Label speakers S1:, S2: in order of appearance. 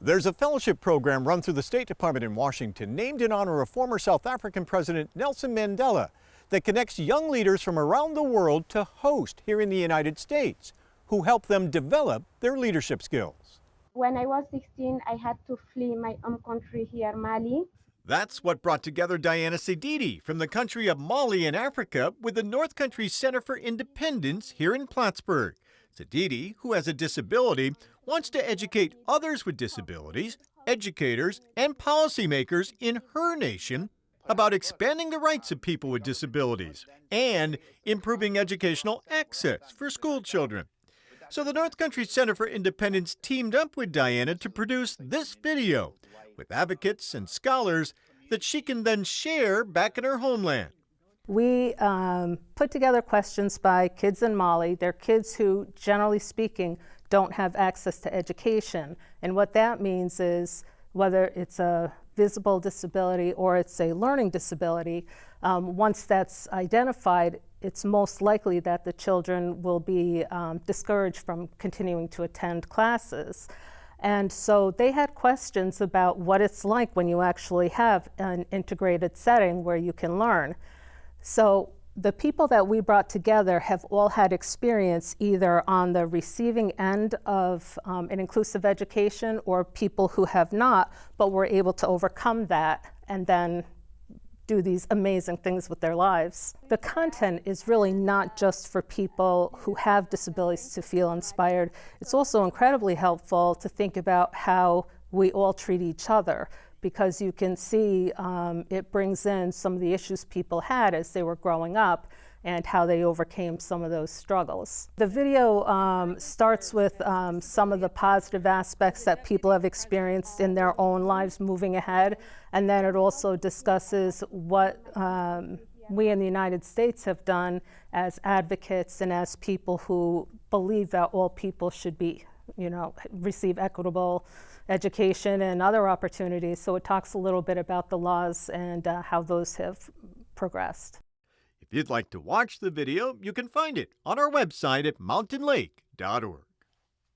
S1: There's a fellowship program run through the State Department in Washington named in honor of former South African President Nelson Mandela that connects young leaders from around the world to host here in the United States who help them develop their leadership skills.
S2: When I was 16, I had to flee my home country here, Mali.
S1: That's what brought together Diana Sididi from the country of Mali in Africa with the North Country Center for Independence here in Plattsburgh. Sididi, who has a disability, wants to educate others with disabilities, educators, and policymakers in her nation about expanding the rights of people with disabilities and improving educational access for school children. So the North Country Center for Independence teamed up with Diana to produce this video with advocates and scholars that she can then share back in her homeland.
S3: We put together questions by kids in Mali. They're kids who, generally speaking, don't have access to education. And what that means is whether it's a visible disability or it's a learning disability, once that's identified, it's most likely that the children will be discouraged from continuing to attend classes. And so they had questions about what it's like when you actually have an integrated setting where you can learn. So the people that we brought together have all had experience either on the receiving end of an inclusive education or people who have not, but were able to overcome that and then do these amazing things with their lives. The content is really not just for people who have disabilities to feel inspired. It's also incredibly helpful to think about how we all treat each other, because you can see it brings in some of the issues people had as they were growing up and how they overcame some of those struggles. The video starts with some of the positive aspects that people have experienced in their own lives moving ahead, and then it also discusses what we in the United States have done as advocates and as people who believe that all people should be, receive equitable education and other opportunities. So it talks a little bit about the laws and how those have progressed.
S1: If you'd like to watch the video, you can find it on our website at mountainlake.org.